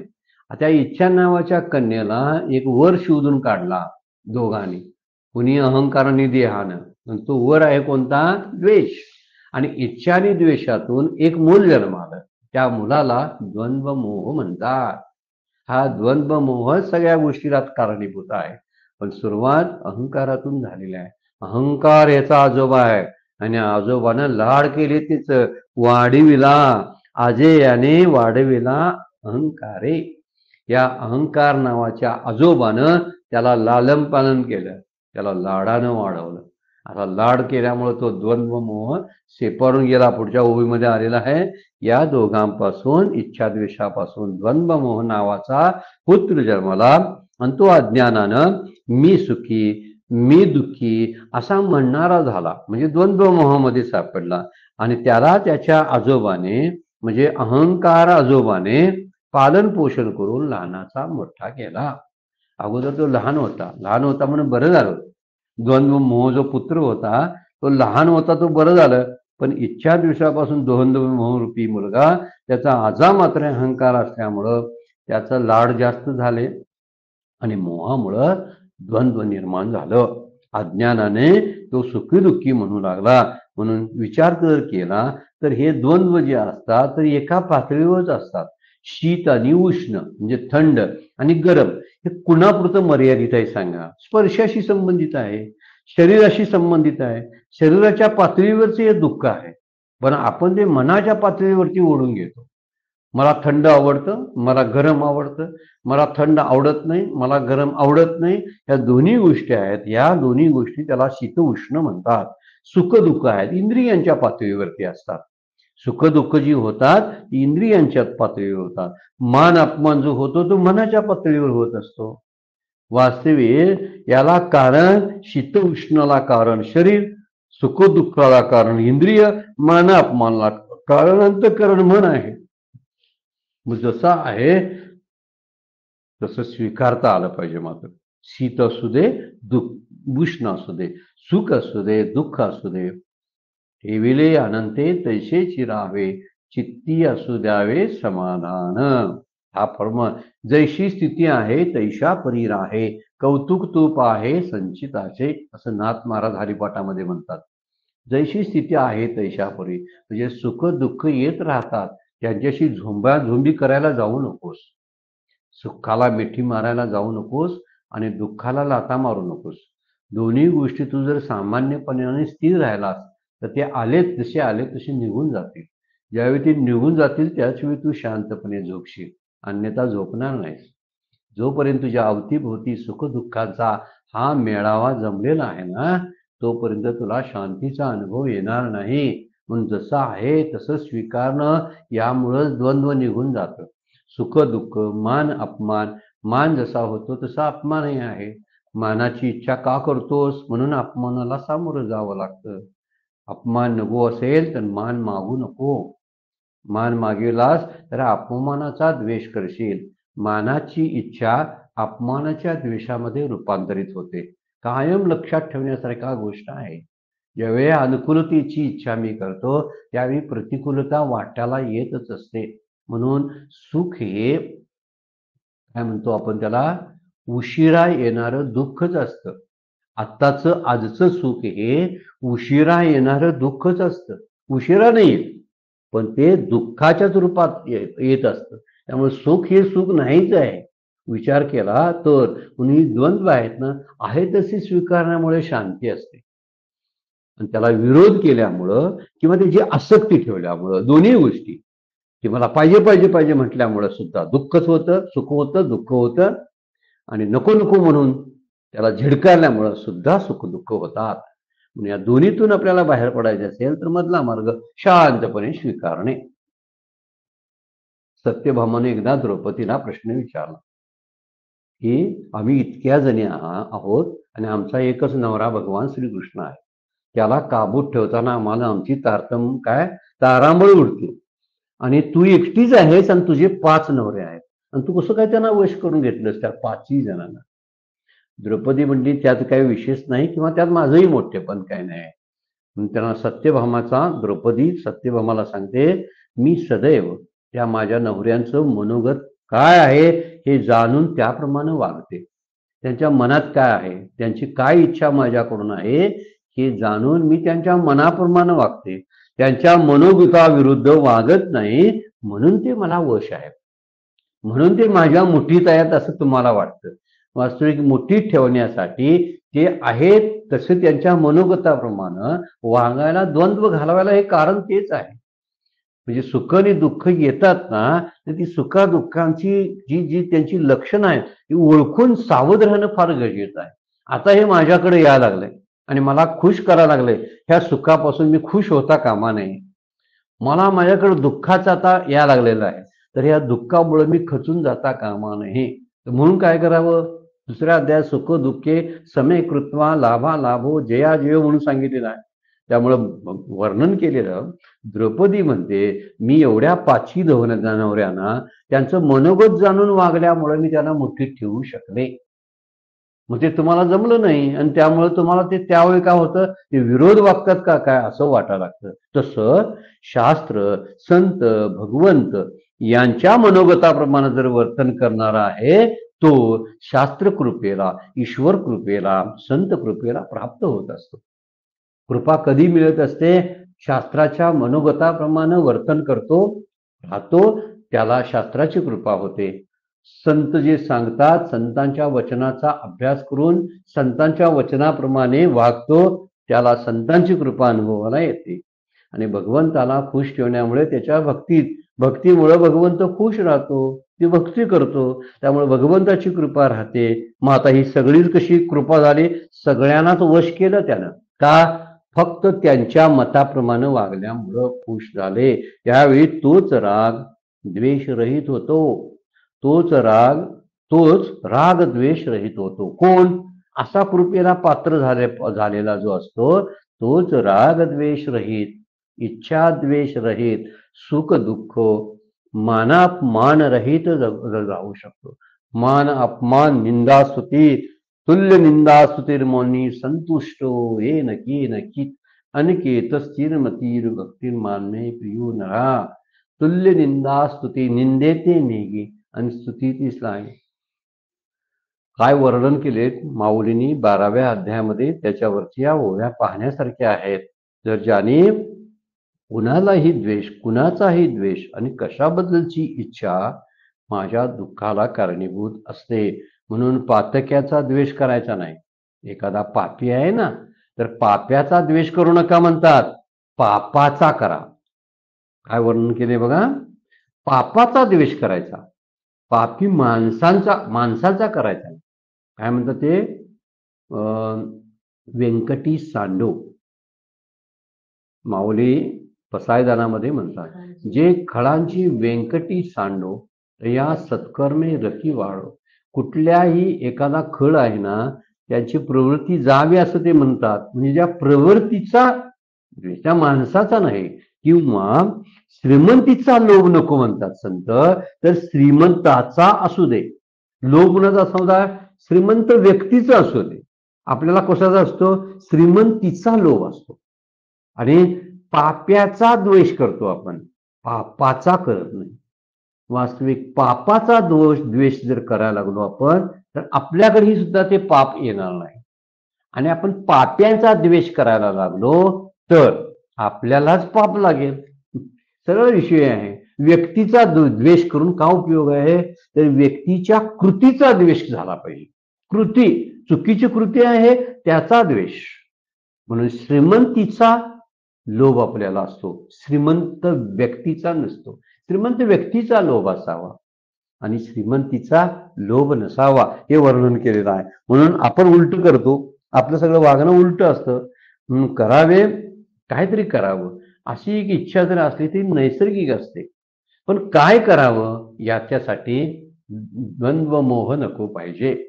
A: त्या इच्छा नावाच्या कन्याला एक वर शोधून काढला दोघांनी, कुणी अहंकाराने देहानं. तो वर आहे कोणता? द्वेष. आणि इच्छा आणि द्वेषातून एक मूल जन्मालं, त्या मुलाला द्वंद्व मोह म्हणतात. हा द्वंद्व मोह सगळ्या गोष्टीला कारणीभूत आहे, पण सुरुवात अहंकारातून झालेली आहे. अहंकार याचा आजोबा आहे आणि आजोबानं लाड केले तिचं, वाढविला आजेयाने वाढविला अहंकारे. या अहंकार नावाच्या आजोबानं त्याला लालन पालन केलं, त्याला लाडानं वाढवलं. आता लाड केल्यामुळे तो द्वंद्व मोह सेपारून गेला. पुढच्या ओळीमध्ये आलेला आहे, या दोघांपासून इच्छाद्वेषापासून द्वंद्व मोह नावाचा पुत्र जन्माला आणि तो अज्ञानानं मी सुखी मी दुःखी असा म्हणणारा झाला, म्हणजे द्वंद्व मोहामध्ये सापडला. आणि त्याला त्याच्या आजोबाने म्हणजे अहंकार आजोबाने पालन पोषण करून लहानाचा मोठा केला. अगोदर तो लहान होता म्हणून बरं झालं. द्वंद्व मोह जो पुत्र होता तो लहान होता, तो बरं झालं. पण इच्छा दिवसापासून द्वंद्व मोह रूपी मुलगा, त्याचा आजा मात्र अहंकार असल्यामुळं त्याचं लाड जास्त झाले आणि मोहामुळं द्वंद्व निर्माण झालं. अज्ञानाने तो सुखी दुःखी म्हणू लागला. म्हणून विचार जर केला तर हे द्वंद्व जे असतात तर एका पातळीवरच असतात. शीत आणि उष्ण म्हणजे थंड आणि गरम हे कुणापुरतं मर्यादित आहे सांगा? स्पर्शाशी संबंधित आहे, शरीराशी संबंधित आहे. शरीराच्या पातळीवरचे हे दुःख आहे, पण आपण ते मनाच्या पातळीवरती ओढून घेतो. मला थंड आवडतं, मला गरम आवडतं, मला थंड आवडत नाही, मला गरम आवडत नाही. या दोन्ही गोष्टी आहेत, या दोन्ही गोष्टी त्याला शीत उष्ण म्हणतात. सुख दुःख आहेत, इंद्रियांच्या पातळीवरती असतात. सुख दुःख जी होतात ती इंद्रियांच्या पातळीवर होतात. मान अपमान जो होतो तो मनाच्या पातळीवर होत असतो. वास्तविक याला कारण शीत उष्णाला कारण शरीर, सुख दुःखाला कारण इंद्रिय, मान अपमानाला कारण अंतःकरण मन आहे. मग जसा आहे तसं स्वीकारता आलं पाहिजे. मात्र शीत असू दे, उष्ण असू दे, सुख असू दे, दुःख असू दे, ठेविले अनंते तैसेची राहावे, चित्ती असू द्यावे समाधान. हा फर्म जैशी स्थिती आहे तैशा परी राहे, कौतुक तूप आहे संचिताचे, असं नाथ महाराज हरिपाठामध्ये म्हणतात. जैशी स्थिती आहे तैशा परी म्हणजे सुख दुःख येत राहतात, त्यांच्याशी झोंबी करायला जाऊ नकोस. सुखाला मिठी मारायला जाऊ नकोस आणि दुःखाला लाथा मारू नकोस. दोन्ही गोष्टी तू जर सामान्यपणे स्थिर राहिलास तर ते जसे आले तसे निघून जातील. ज्यावेळी ते निघून जातील त्याचवेळी तू शांतपणे झोपशील, अन्यथा झोपणार नाहीस. जोपर्यंत तुझ्या अवतीभोवती सुखदुःखाचा हा मेळावा जमलेला आहे ना, तोपर्यंत तुला शांतीचा अनुभव येणार नाही. म्हणून जसं आहे तसं स्वीकारणं, यामुळंच द्वंद्व निघून जातं. सुख दुःख, मान अपमान, मान जसा होतो तसा अपमानही आहे. मानाची इच्छा का करतोस? म्हणून अपमानाला सामोरं जावं लागतं. अपमान नको असेल तर मान मागू नको. मान मागेलास तर अपमानाचा द्वेष करशील. मानाची इच्छा अपमानाच्या द्वेषामध्ये रूपांतरित होते. कायम लक्षात ठेवण्यासारखा गोष्ट आहे. ज्यावेळी अनुकूलतेची इच्छा मी करतो त्यावेळी प्रतिकूलता वाट्याला येतच असते. म्हणून सुख हे काय म्हणतो आपण त्याला, उशिरा येणारं दुःखच असतं. आत्ताचं आजचं सुख हे उशिरा येणारं दुःखच असतं. उशिरा नाही येत, पण ते दुःखाच्याच रूपात येत असतं. त्यामुळे सुख हे सुख नाहीच आहे. विचार केला तर कुणी द्वंद्व आहेत ना, आहे तशी स्वीकारण्यामुळे शांती असते. आणि त्याला विरोध केल्यामुळं किंवा त्याची आसक्ती ठेवल्यामुळं दोन्ही गोष्टी, की मला पाहिजे पाहिजे पाहिजे म्हटल्यामुळं सुद्धा दुःखच होतं, सुख होतं, दुःख होतं. आणि नको नको म्हणून त्याला झिडकारल्यामुळं सुद्धा सुख दुःख होतात. म्हणून या दोन्हीतून आपल्याला बाहेर पडायचे असेल तर मधला मार्ग शांतपणे स्वीकारणे. सत्यभामाने एकदा द्रौपदीला प्रश्न विचारला की आम्ही इतक्या जणी आहोत आणि आमचा एकच नवरा भगवान श्रीकृष्ण आहे. त्याला काबूत ठेवताना आम्हाला आमची तारांबळ उडते. आणि तू एकटीच आहेस आणि तुझे 5 नवरे आहेत. आणि तू कसं काय त्यांना वश करून घेतलंस त्या 5ही जणांना? द्रौपदी म्हणली त्यात काही विशेष नाही किंवा त्यात माझंही मोठेपण काय नाही. म्हणून त्यांना द्रौपदी सत्यभामाला सांगते, मी सदैव त्या माझ्या नवऱ्यांचं मनोगत काय आहे हे जाणून त्याप्रमाणे वागते. त्यांच्या मनात काय आहे, त्यांची काय इच्छा माझ्याकडून आहे हे जाणून मी त्यांच्या मनाप्रमाणे वागते. त्यांच्या मनोगताविरुद्ध वागत नाही, म्हणून ते मला वश आहे. म्हणून ते माझ्या मुठीत आहेत असं तुम्हाला वाटतं. वास्तविक मुठीत ठेवण्यासाठी ते आहेत तसे त्यांच्या मनोगताप्रमाणे वागायला, द्वंद्व घालवायला हे कारण तेच आहे. म्हणजे सुख आणि दुःख येतात ना, तर ती सुखादुःखांची जी जी त्यांची लक्षणं आहेत ती ओळखून सावध राहणं फार गरजेचं आहे. आता हे माझ्याकडे यायला लागलंय आणि मला खुश करायला लागलंय, ह्या सुखापासून मी खुश होता कामा नये. मला माझ्याकडे दुःखाचा आता यायला लागलेला आहे, तर या दुःखामुळे मी खचून जाता कामा नये. म्हणून काय करावं? दुसऱ्या अध्यायात सुख दुःखे समे कृत्वा लाभा लाभो जया जयो म्हणून सांगितलेलं आहे. त्यामुळं वर्णन केलेलं द्रौपदी म्हणते, मी एवढ्या 5ही नवऱ्यांना त्यांचं मनोगत जाणून वागल्यामुळे मी त्यांना मुठीत ठेवू शकले. मग ते तुम्हाला जमलं नाही आणि त्यामुळे तुम्हाला ते त्यावेळी काय होतं, ते विरोध वागतात का काय असं वाटायला लागतं. तसं शास्त्र, संत, भगवंत यांच्या मनोगताप्रमाणे जर वर्तन करणारा आहे तो शास्त्र कृपेला, ईश्वर कृपेला, संत कृपेला प्राप्त होत असतो. कृपा कधी मिळत असते? शास्त्राच्या मनोगताप्रमाणे वर्तन करतो, राहतो, त्याला शास्त्राची कृपा होते. संत जे सांगतात, संतांच्या वचनाचा अभ्यास करून संतांच्या वचनाप्रमाणे वागतो, त्याला संतांची कृपा अनुभवाला येते. आणि भगवंताला खुश ठेवण्यामुळे त्याच्या भक्तीमुळे भगवंत खुश राहतो, ती भक्ती करतो, त्यामुळे भगवंताची कृपा राहते. मग आता ही सगळीच कशी कृपा झाली? सगळ्यांनाच वश केलं त्यानं. का? फक्त त्यांच्या मताप्रमाणे वागल्यामुळं खुश झाले. त्यावेळी तोच राग द्वेष रहित होतो. तोच राग द्वेष रहित होतो. कोण? असा कृपेला पात्र झालेला जो असतो तोच राग द्वेष रहित, इच्छा द्वेष रहित, सुख दुःख, मानापमान रहित राहू शकतो. मान अपमान निंदा स्तुती तुल्य निंदा स्तुतिर्मौनी संतुष्टो येन केन चित अनिकेत स्थिरमतीर भक्तिर्मान्ये प्रियो नरा. तुल्य निंदा स्तुती, निंदेते नेगी आणि स्तुती ती स्लाही. काय वर्णन केलेत माऊलींनी 12व्या अध्यायामध्ये, त्याच्यावरची या ओव्या पाहण्यासारख्या आहेत. जर ज्याने कुणाचाही द्वेष आणि कशाबद्दलची इच्छा माझ्या दुःखाला कारणीभूत असते. म्हणून पातक्याचा द्वेष करायचा नाही. एखादा पापी आहे ना, तर पाप्याचा द्वेष करू नका म्हणतात, पापाचा करा. काय वर्णन केले बघा, पापाचा द्वेष करायचा, पापी माणसाचा करायचा. काय म्हणतात ते? व्यंकटी सांडो. माऊली पसायदानामध्ये म्हणतात, जे खळांची व्यंकटी सांडो या सत्कर्मे रकी वाढो. कुठल्याही एखादा खळ आहे ना, त्यांची प्रवृत्ती जावी असं ते म्हणतात. म्हणजे ज्या प्रवृत्तीचा त्या माणसाचा नाही, किंवा श्रीमंतीचा लोभ नको म्हणतात संत, तर श्रीमंताचा असू दे. लोभ कुणाचा असू द्या, श्रीमंत व्यक्तीचा असू दे. आपल्याला कशाचा असतो? श्रीमंतीचा लोभ असतो. आणि पाप्याचा द्वेष करतो आपण, पापाचा करत नाही. वास्तविक पापाचा द्वेष जर करायला लागलो आपण, तर आपल्याकडेही सुद्धा ते पाप येणार नाही. आणि आपण पाप्यांचा द्वेष करायला लागलो तर आपल्यालाच पाप लागेल. सरळ विषय आहे. व्यक्तीचा द्वेष करून का उपयोग आहे? तर व्यक्तीच्या कृतीचा द्वेष झाला पाहिजे. कृती, चुकीची कृती आहे त्याचा द्वेष. म्हणून श्रीमंतीचा लोभ आपल्याला असतो, श्रीमंत व्यक्तीचा नसतो. श्रीमंत व्यक्तीचा लोभ असावा आणि श्रीमंतीचा लोभ नसावा, हे वर्णन केलेलं आहे. म्हणून आपण उलट करतो, आपलं सगळं वागणं उलट असतं. करावे, काहीतरी करावं अशी एक इच्छा जर असली ती नैसर्गिक असते. पण काय करावं याच्यासाठी द्वंद्व मोह नको पाहिजे.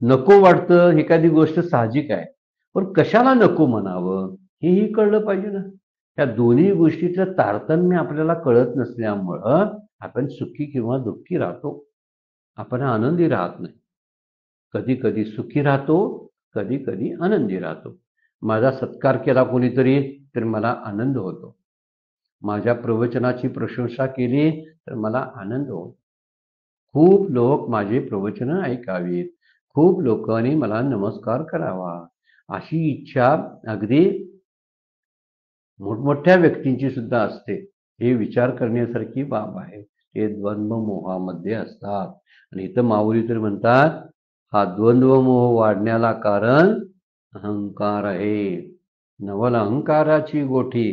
A: नको वाटतं एखादी गोष्ट साहजिक आहे, पण कशाला नको म्हणावं हेही कळलं पाहिजे ना. त्या दोन्ही गोष्टीचं तारतम्य आपल्याला कळत नसल्यामुळं आपण सुखी किंवा दुःखी राहतो, आपण आनंदी राहत नाही. कधी कधी सुखी राहतो, कधी कधी आनंदी राहतो. माझा सत्कार केला कोणीतरी तर मला आनंद होतो, माझ्या प्रवचनाची प्रशंसा केली तर मला आनंद होतो. खूप लोक माझे प्रवचन ऐकावीत, खूप लोकांनी मला नमस्कार करावा अशी इच्छा अगदी मोठमोठ्या व्यक्तींची सुद्धा असते. हे विचार करण्यासारखी बाब आहे. ते द्वंद्व मोहामध्ये असतात. आणि इथं माऊली तर म्हणतात, हा द्वंद्व मोह वाढण्याला कारण अहंकार आहे. नवल अहंकाराची गोठी,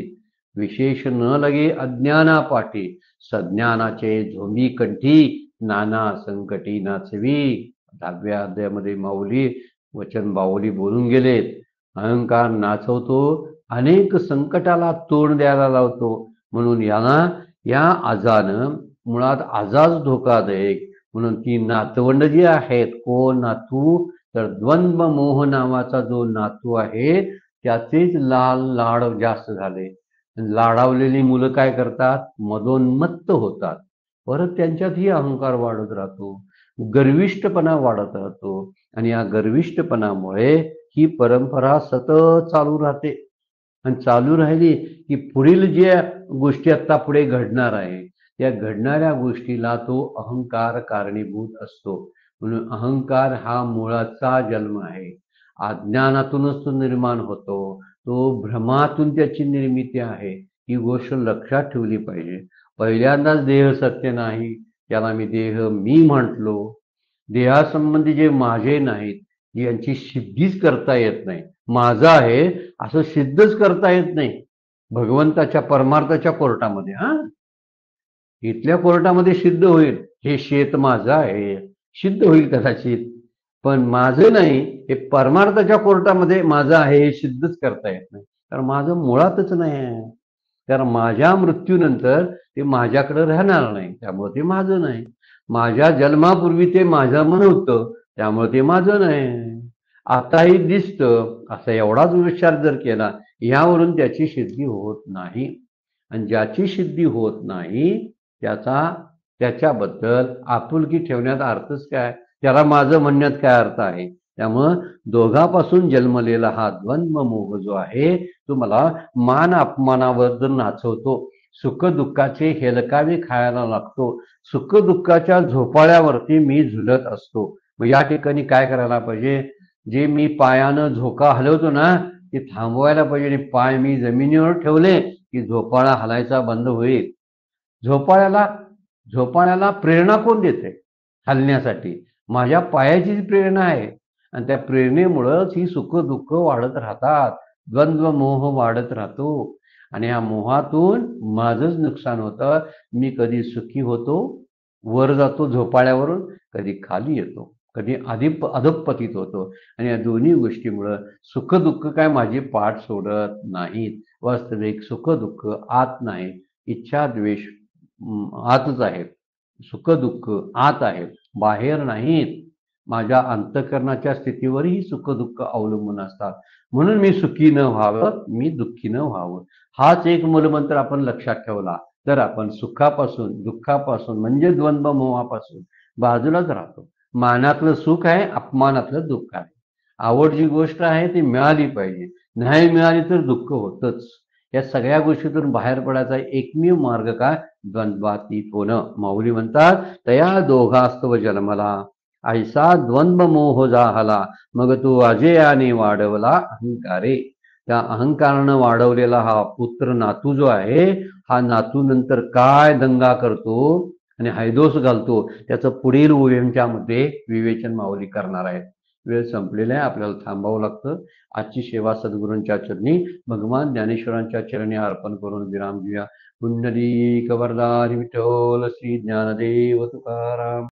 A: विशेष न लगे अज्ञाना पाठी, सज्ञानाचे झोंबी कंठी, नाना संकटी नाचवी. 10व्या अध्यायामध्ये माऊली वचन बाऊली बोलून गेलेत. अहंकार नाचवतो, अनेक संकटाला तोंड द्यायला लावतो. म्हणून या आजानं मुळात आजाच धोकादायक. म्हणून ती नातवंड जी आहेत, कोण नातू तर द्वंद्व मोह नावाचा जो नातू आहे त्याचेच लाड जास्त झाले. लाडावलेली मुलं काय करतात? मदोन्मत्त होतात. परत त्यांच्यातही अहंकार वाढत राहतो, गर्विष्ठपणा वाढत राहतो. आणि या गर्विष्ठपणामुळे ही परंपरा सतत चालू राहते. आणि चालू राहिली की पुढील ज्या गोष्टी आता पुढे घडणार आहे त्या घडणाऱ्या गोष्टीला तो अहंकार कारणीभूत असतो. म्हणून अहंकार हा मुळाचा जन्म आहे. अज्ञानातूनच तो निर्माण होतो, तो भ्रमातून त्याची निर्मिती आहे. ही गोष्ट लक्षात ठेवली पाहिजे. पहिल्यांदाच देह सत्य नाही, त्याला मी म्हटलो. देहासंबंधी जे माझे नाहीत, यांची सिद्धीच करता येत नाही. माझा आहे असं सिद्धच करता येत नाही भगवंताच्या परमार्थाच्या कोर्टामध्ये. इथल्या कोर्टामध्ये सिद्ध होईल, हे शेत माझं आहे, सिद्ध होईल कदाचित, पण माझं नाही. हे परमार्थाच्या कोर्टामध्ये माझं आहे हे सिद्धच करता येत नाही, कारण माझं मुळातच नाही आहे. कारण माझ्या मृत्यूनंतर ते माझ्याकडे राहणार नाही, त्यामुळे ते माझं नाही. माझ्या जन्मापूर्वी ते माझं मन होतं, त्यामुळे ते माझं नाही. आताही दिसतं, असा एवढाच विचार जर केला, यावरून त्याची सिद्धी होत नाही. आणि ज्याची सिद्धी होत नाही त्याच्याबद्दल आपुलकी ठेवण्यात अर्थच काय? त्याला माझं म्हणण्यात काय अर्थ आहे? त्यामुळं दोघापासून जन्मलेला हा द्वंद्व मोह जो आहे तो मला मान अपमानावर जर नाचवतो, सुख दुःखाचे हेलकावे खायला लागतो, सुख दुःखाच्या झोपाळ्यावरती मी झुलत असतो. मग या ठिकाणी काय करायला पाहिजे? जे मी पायानं झोका हलवतो ना ते थांबवायला पाहिजे. आणि पाय मी जमिनीवर ठेवले की झोपाळा हलायचा बंद होईल. झोपाळ्याला प्रेरणा कोण देते हलण्यासाठी? माझ्या पायाचीच प्रेरणा आहे. आणि त्या प्रेरणेमुळंच ही सुख दुःख वाढत राहतात, द्वंद्व मोह वाढत राहतो. आणि या मोहातून माझंच नुकसान होतं. मी कधी सुखी होतो, वर जातो झोपाळ्यावरून, कधी खाली येतो, कधी अधोपतित होतो. आणि या दोन्ही गोष्टीमुळं सुख दुःख काय माझी पाठ सोडत नाहीत. वास्तविक सुख दुःख आत नाही, इच्छा द्वेष आतच आहेत, सुख दुःख आत आहेत, बाहेर नाहीत. माझ्या अंतःकरणाच्या स्थितीवरही सुख दुःख अवलंबून असतात. म्हणून मी सुखी न व्हावं, मी दुःखी न व्हावं. हाच एक मूलमंत्र आपण लक्षात ठेवला तर आपण सुखापासून दुःखापासून म्हणजे द्वंद्व मोहापासून बाजूलाच राहतो. मानातलं सुख आहे, अपमानातलं दुःख आहे. आवड जी गोष्ट आहे ती मिळाली पाहिजे, नाही मिळाली तर दुःख होतच. या सगळ्या गोष्टीतून बाहेर पडायचा एकमेव मार्ग काय? द्वंद्वातीत होणं. माऊली म्हणतात तया दोघास्तव जन्मला ऐसा द्वंद्व मोह जाहला मग तो अजयाने वाढवला अहंकारे. त्या अहंकारानं वाढवलेला हा पुत्र नातू जो आहे, हा नातू नंतर काय दंगा करतो आणि हैदोस घालतो त्याचं पुढील ओळींच्यामध्ये विवेचन माऊली करणार आहेत. वेळ संपलेला आहे, आपल्याला थांबावं लागतं. आजची सेवा सद्गुरूंच्या चरणी भगवान ज्ञानेश्वरांच्या चरणी अर्पण करून विराम घेऊया. पुंडलिक वरदारी विठ्ठल श्री ज्ञानदेव तुकाराम.